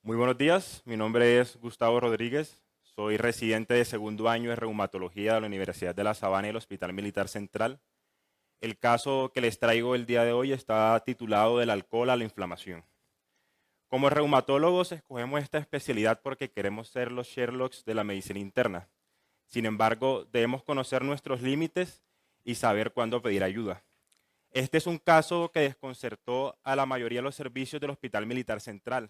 Muy buenos días, mi nombre es Gustavo Rodríguez, soy residente de segundo año de reumatología de la Universidad de La Sabana y el Hospital Militar Central. El caso que les traigo el día de hoy está titulado Del alcohol a la inflamación. Como reumatólogos escogemos esta especialidad porque queremos ser los Sherlocks de la medicina interna. Sin embargo, debemos conocer nuestros límites y saber cuándo pedir ayuda. Este es un caso que desconcertó a la mayoría de los servicios del Hospital Militar Central,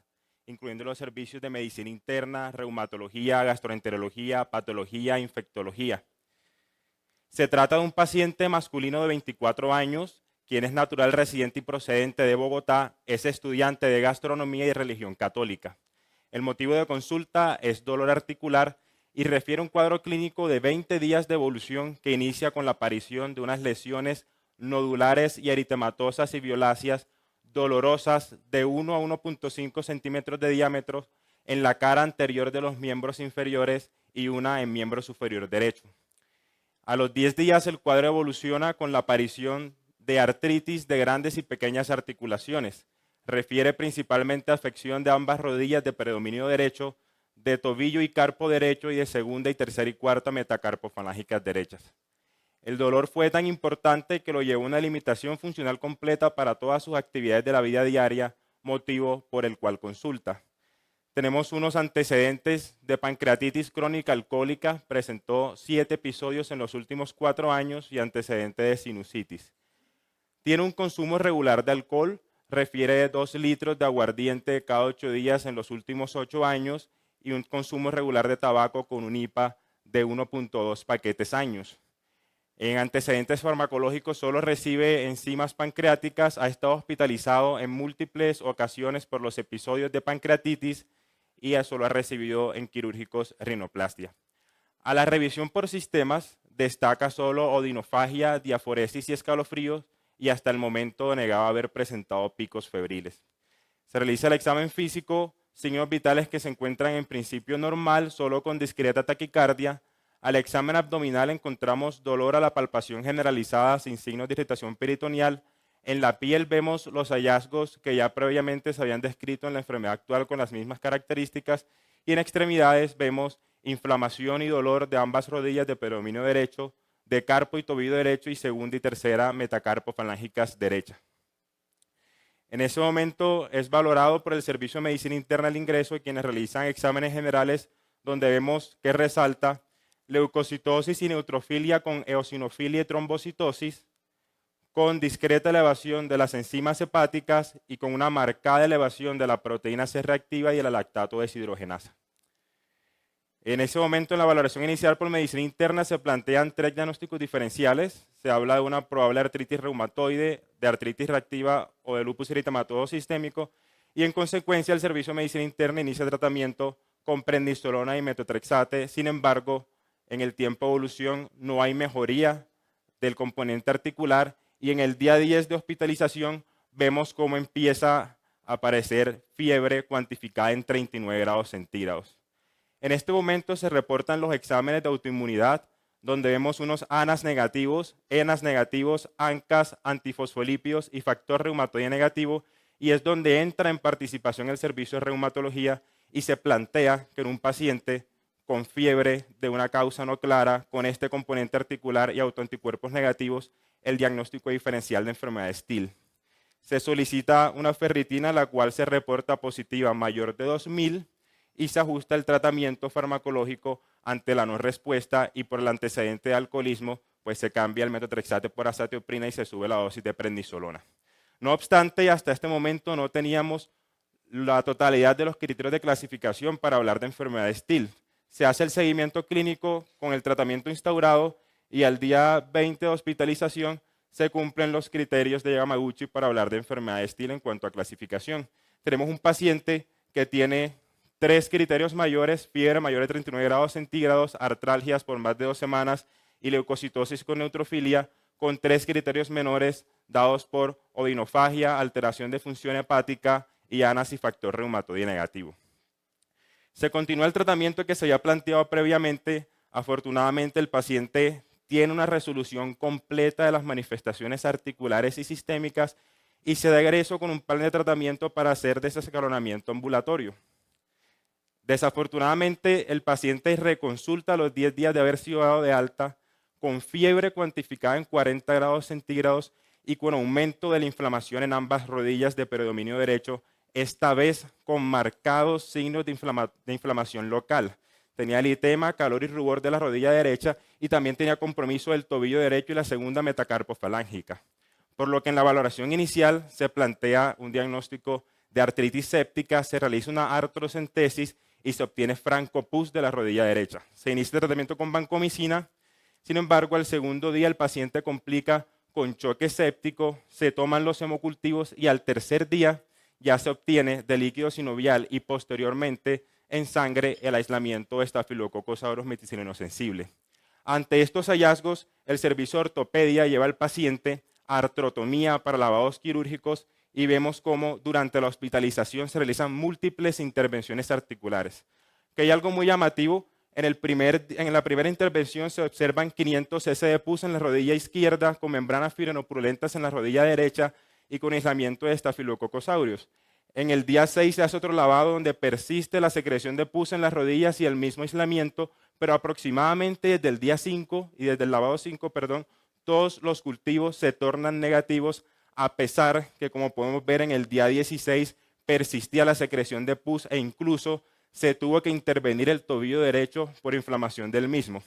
incluyendo los servicios de medicina interna, reumatología, gastroenterología, patología e infectología. Se trata de un paciente masculino de 24 años, quien es natural residente y procedente de Bogotá, es estudiante de gastronomía y religión católica. El motivo de consulta es dolor articular y refiere a un cuadro clínico de 20 días de evolución que inicia con la aparición de unas lesiones nodulares y eritematosas y violáceas dolorosas de 1 a 1.5 centímetros de diámetro en la cara anterior de los miembros inferiores y una en miembro superior derecho. A los 10 días el cuadro evoluciona con la aparición de artritis de grandes y pequeñas articulaciones. Refiere principalmente a afección de ambas rodillas de predominio derecho, de tobillo y carpo derecho y de segunda y tercera y cuarta metacarpofalángicas derechas. El dolor fue tan importante que lo llevó a una limitación funcional completa para todas sus actividades de la vida diaria, motivo por el cual consulta. Tenemos unos antecedentes de pancreatitis crónica alcohólica, presentó 7 episodios en los últimos 4 años y antecedente de sinusitis. Tiene un consumo regular de alcohol, refiere 2 litros de aguardiente cada 8 días en los últimos 8 años y un consumo regular de tabaco con un IPA de 1.2 paquetes años. En antecedentes farmacológicos solo recibe enzimas pancreáticas, ha estado hospitalizado en múltiples ocasiones por los episodios de pancreatitis y solo ha recibido en quirúrgicos rinoplastia. A la revisión por sistemas destaca solo odinofagia, diaforesis y escalofríos y hasta el momento negaba haber presentado picos febriles. Se realiza el examen físico, signos vitales que se encuentran en principio normal, solo con discreta taquicardia. Al examen abdominal encontramos dolor a la palpación generalizada sin signos de irritación peritoneal. En la piel vemos los hallazgos que ya previamente se habían descrito en la enfermedad actual con las mismas características y en extremidades vemos inflamación y dolor de ambas rodillas de predominio derecho, de carpo y tobillo derecho y segunda y tercera metacarpofalángicas derecha. En ese momento es valorado por el Servicio de Medicina Interna al ingreso y quienes realizan exámenes generales donde vemos que resalta leucocitosis y neutrofilia con eosinofilia y trombocitosis, con discreta elevación de las enzimas hepáticas y con una marcada elevación de la proteína C reactiva y el lactato deshidrogenasa. En ese momento, en la valoración inicial por medicina interna, se plantean 3 diagnósticos diferenciales. Se habla de una probable artritis reumatoide, de artritis reactiva o de lupus eritematoso sistémico, y en consecuencia el Servicio de Medicina Interna inicia tratamiento con prednisolona y metotrexate. Sin embargo, en el tiempo de evolución no hay mejoría del componente articular y en el día 10 de hospitalización vemos cómo empieza a aparecer fiebre cuantificada en 39 grados centígrados. En este momento se reportan los exámenes de autoinmunidad, donde vemos unos ANAS negativos, ENAS negativos, ANCAS, antifosfolípidos y factor reumatoide negativo, y es donde entra en participación el servicio de reumatología y se plantea que en un paciente con fiebre de una causa no clara, con este componente articular y autoanticuerpos negativos, el diagnóstico diferencial de enfermedad de Still. Se solicita una ferritina, la cual se reporta positiva mayor de 2000 y se ajusta el tratamiento farmacológico ante la no respuesta y por el antecedente de alcoholismo, pues se cambia el metotrexate por azatioprina y se sube la dosis de prednisolona. No obstante, hasta este momento no teníamos la totalidad de los criterios de clasificación para hablar de enfermedad de Still. Se hace el seguimiento clínico con el tratamiento instaurado y al día 20 de hospitalización se cumplen los criterios de Yamaguchi para hablar de enfermedad de Still en cuanto a clasificación. Tenemos un paciente que tiene 3 criterios mayores: fiebre mayor de 39 grados centígrados, artralgias por más de 2 semanas y leucocitosis con neutrofilia, con 3 criterios menores dados por odinofagia, alteración de función hepática y ANAS y factor reumatoide negativo. Se continúa el tratamiento que se había planteado previamente. Afortunadamente el paciente tiene una resolución completa de las manifestaciones articulares y sistémicas y se da egreso con un plan de tratamiento para hacer desescalonamiento ambulatorio. Desafortunadamente, el paciente reconsulta a los 10 días de haber sido dado de alta con fiebre cuantificada en 40 grados centígrados y con aumento de la inflamación en ambas rodillas de predominio derecho, esta vez con marcados signos de inflamación local. Tenía eritema, calor y rubor de la rodilla derecha y también tenía compromiso del tobillo derecho y la segunda metacarpofalángica. Por lo que en la valoración inicial se plantea un diagnóstico de artritis séptica, se realiza una artrocentesis y se obtiene francopus de la rodilla derecha. Se inicia el tratamiento con vancomicina. Sin embargo, al segundo día el paciente complica con choque séptico, se toman los hemocultivos y al tercer día ya se obtiene de líquido sinovial y posteriormente en sangre el aislamiento de Staphylococcus aureus meticilino sensible. Ante estos hallazgos, el servicio de ortopedia lleva al paciente a artrotomía para lavados quirúrgicos y vemos cómo durante la hospitalización se realizan múltiples intervenciones articulares. Que hay algo muy llamativo, en la primera intervención se observan 500 cc de pus en la rodilla izquierda con membranas firenopurulentas en la rodilla derecha y con aislamiento de Staphylococcus aureus. En el día 6 se hace otro lavado donde persiste la secreción de pus en las rodillas y el mismo aislamiento, pero aproximadamente desde el día 5 y desde el lavado 5, todos los cultivos se tornan negativos a pesar que, como podemos ver, en el día 16 persistía la secreción de pus e incluso se tuvo que intervenir el tobillo derecho por inflamación del mismo.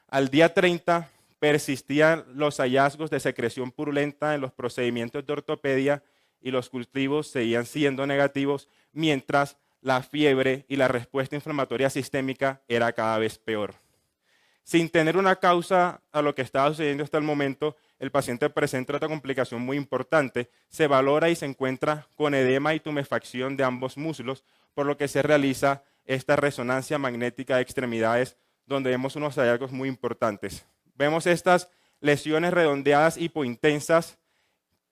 Al día 30 persistían los hallazgos de secreción purulenta en los procedimientos de ortopedia y los cultivos seguían siendo negativos, mientras la fiebre y la respuesta inflamatoria sistémica era cada vez peor. Sin tener una causa a lo que estaba sucediendo hasta el momento, el paciente presenta otra complicación muy importante. Se valora y se encuentra con edema y tumefacción de ambos muslos, por lo que se realiza esta resonancia magnética de extremidades, donde vemos unos hallazgos muy importantes. Vemos estas lesiones redondeadas hipointensas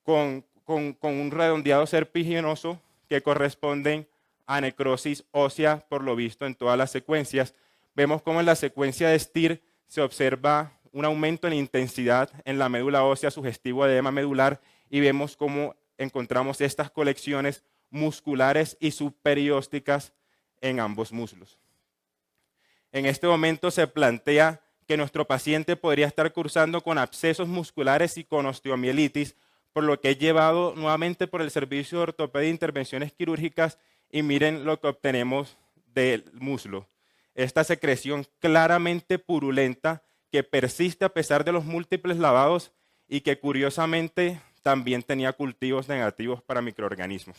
con un redondeado serpiginoso que corresponden a necrosis ósea, por lo visto en todas las secuencias. Vemos cómo en la secuencia de STIR se observa un aumento en intensidad en la médula ósea sugestivo de edema medular y vemos cómo encontramos estas colecciones musculares y subperiósticas en ambos muslos. En este momento se plantea que nuestro paciente podría estar cursando con abscesos musculares y con osteomielitis, por lo que es llevado nuevamente por el servicio de ortopedia e intervenciones quirúrgicas y miren lo que obtenemos del muslo. Esta secreción claramente purulenta que persiste a pesar de los múltiples lavados y que curiosamente también tenía cultivos negativos para microorganismos.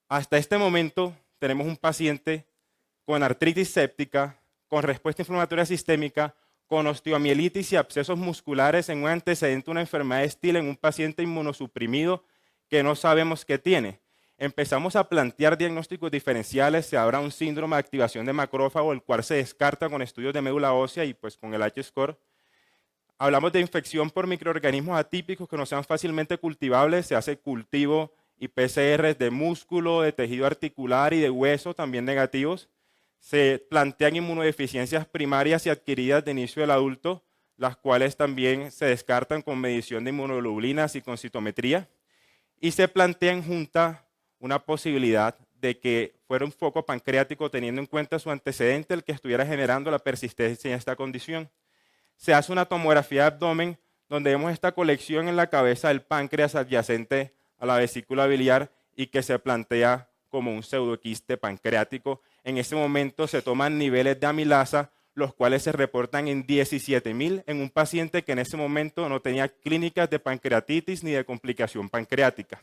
Hasta este momento tenemos un paciente con artritis séptica, con respuesta inflamatoria sistémica, con osteomielitis y abscesos musculares en un antecedente de una enfermedad de Still en un paciente inmunosuprimido que no sabemos qué tiene. Empezamos a plantear diagnósticos diferenciales, se habrá un síndrome de activación de macrófago, el cual se descarta con estudios de médula ósea y pues con el H-score. Hablamos de infección por microorganismos atípicos que no sean fácilmente cultivables, se hace cultivo y PCR de músculo, de tejido articular y de hueso, también negativos. Se plantean inmunodeficiencias primarias y adquiridas de inicio del adulto, las cuales también se descartan con medición de inmunoglobulinas y con citometría. Y se plantea en junta una posibilidad de que fuera un foco pancreático teniendo en cuenta su antecedente, el que estuviera generando la persistencia en esta condición. Se hace una tomografía de abdomen donde vemos esta colección en la cabeza del páncreas adyacente a la vesícula biliar y que se plantea como un pseudoquiste pancreático. En ese momento se toman niveles de amilasa, los cuales se reportan en 17.000 en un paciente que en ese momento no tenía clínicas de pancreatitis ni de complicación pancreática.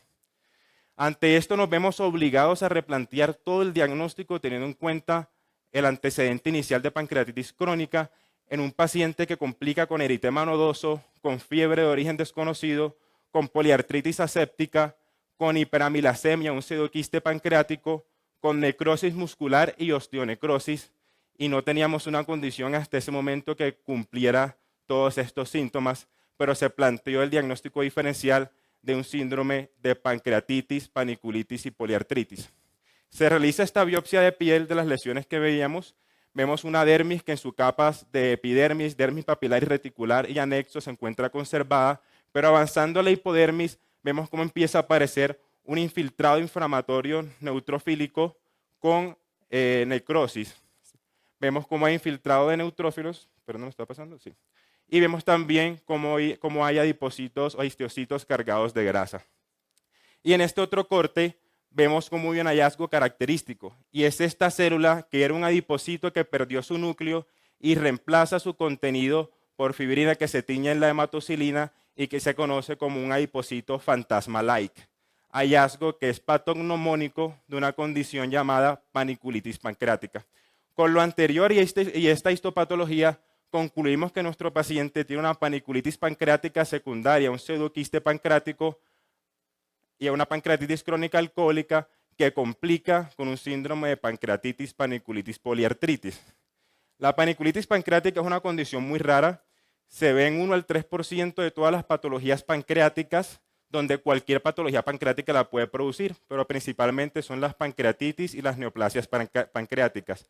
Ante esto nos vemos obligados a replantear todo el diagnóstico teniendo en cuenta el antecedente inicial de pancreatitis crónica en un paciente que complica con eritema nodoso, con fiebre de origen desconocido, con poliartritis aséptica, con hiperamilasemia, un pseudoquiste pancreático, con necrosis muscular y osteonecrosis, y no teníamos una condición hasta ese momento que cumpliera todos estos síntomas, pero se planteó el diagnóstico diferencial de un síndrome de pancreatitis, paniculitis y poliartritis. Se realiza esta biopsia de piel de las lesiones que veíamos. Vemos una dermis que en sus capas de epidermis, dermis papilar y reticular y anexo se encuentra conservada, pero avanzando a la hipodermis vemos cómo empieza a aparecer un infiltrado inflamatorio neutrofílico con necrosis. Vemos cómo hay infiltrado de neutrófilos, perdón, ¿me está pasando? Sí. Y vemos también cómo hay adipocitos o histiocitos cargados de grasa. Y en este otro corte vemos como hay un hallazgo característico, y es esta célula que era un adipocito que perdió su núcleo y reemplaza su contenido por fibrina que se tiñe en la hematocilina y que se conoce como un adipocito fantasma-like. Hallazgo que es patognomónico de una condición llamada paniculitis pancreática. Con lo anterior y esta histopatología, concluimos que nuestro paciente tiene una paniculitis pancreática secundaria, un pseudoquiste pancreático y una pancreatitis crónica alcohólica que complica con un síndrome de pancreatitis paniculitis poliartritis. La paniculitis pancreática es una condición muy rara, se ve en 1 al 3% de todas las patologías pancreáticas, donde cualquier patología pancreática la puede producir, pero principalmente son las pancreatitis y las neoplasias pancreáticas.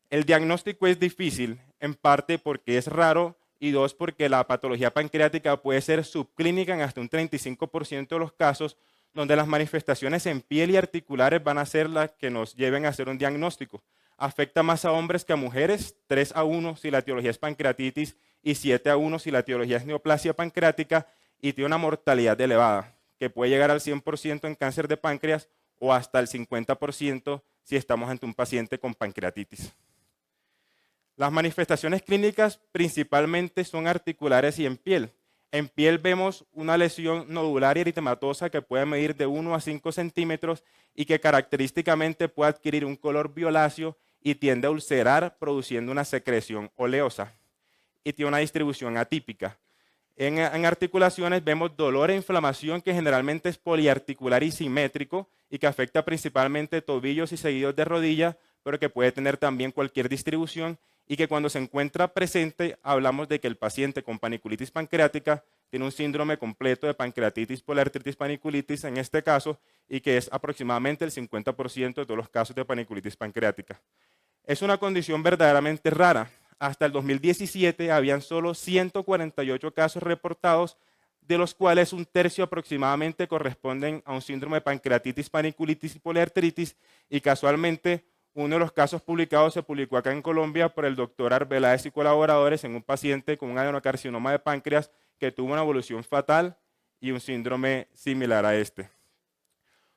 El diagnóstico es difícil, en parte porque es raro y 2, porque la patología pancreática puede ser subclínica en hasta un 35% de los casos, donde las manifestaciones en piel y articulares van a ser las que nos lleven a hacer un diagnóstico. Afecta más a hombres que a mujeres, 3 a 1 si la etiología es pancreatitis y 7 a 1 si la etiología es neoplasia pancreática, y tiene una mortalidad elevada, que puede llegar al 100% en cáncer de páncreas o hasta el 50% si estamos ante un paciente con pancreatitis. Las manifestaciones clínicas principalmente son articulares y en piel. En piel vemos una lesión nodular y eritematosa que puede medir de 1 a 5 centímetros y que característicamente puede adquirir un color violáceo y tiende a ulcerar produciendo una secreción oleosa y tiene una distribución atípica. En articulaciones vemos dolor e inflamación que generalmente es poliarticular y simétrico y que afecta principalmente tobillos y seguidos de rodilla, pero que puede tener también cualquier distribución, y que cuando se encuentra presente hablamos de que el paciente con paniculitis pancreática tiene un síndrome completo de pancreatitis poliartritis paniculitis en este caso, y que es aproximadamente el 50% de todos los casos de paniculitis pancreática. Es una condición verdaderamente rara. Hasta el 2017 habían solo 148 casos reportados, de los cuales un tercio aproximadamente corresponden a un síndrome de pancreatitis paniculitis y poliartritis, y casualmente uno de los casos publicados se publicó acá en Colombia por el doctor Arbeláez y colaboradores en un paciente con un adenocarcinoma de páncreas que tuvo una evolución fatal y un síndrome similar a este.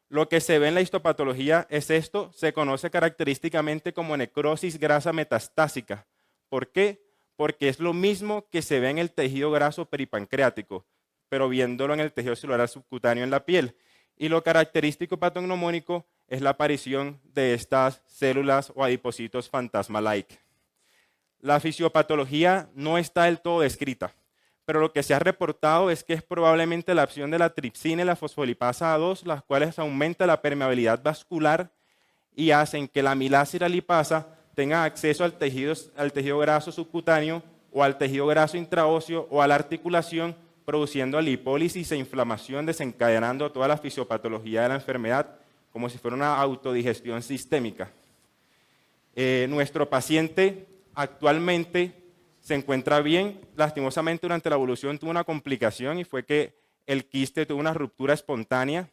Lo que se ve en la histopatología es esto, se conoce característicamente como necrosis grasa metastásica. ¿Por qué? Porque es lo mismo que se ve en el tejido graso peripancreático, pero viéndolo en el tejido celular subcutáneo en la piel. Y lo característico patognomónico es la aparición de estas células o adipocitos fantasma-like. La fisiopatología no está del todo descrita, pero lo que se ha reportado es que es probablemente la acción de la tripsina y la fosfolipasa A2, las cuales aumentan la permeabilidad vascular y hacen que la amilasa y la lipasa tengan acceso al tejido graso subcutáneo o al tejido graso intraóseo o a la articulación, produciendo lipólisis e inflamación, desencadenando toda la fisiopatología de la enfermedad, como si fuera una autodigestión sistémica. Nuestro paciente actualmente se encuentra bien. Lastimosamente durante la evolución tuvo una complicación y fue que el quiste tuvo una ruptura espontánea.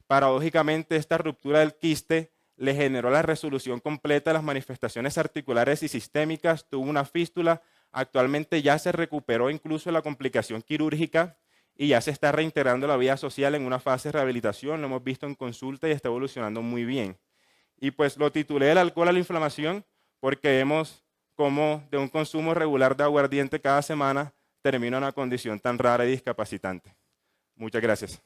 Paradójicamente, esta ruptura del quiste le generó la resolución completa de las manifestaciones articulares y sistémicas, tuvo una fístula, actualmente ya se recuperó incluso la complicación quirúrgica y ya se está reintegrando a la vida social en una fase de rehabilitación, lo hemos visto en consulta y está evolucionando muy bien. Y pues lo titulé El alcohol a la inflamación porque vemos cómo de un consumo regular de aguardiente cada semana termina una condición tan rara y discapacitante. Muchas gracias.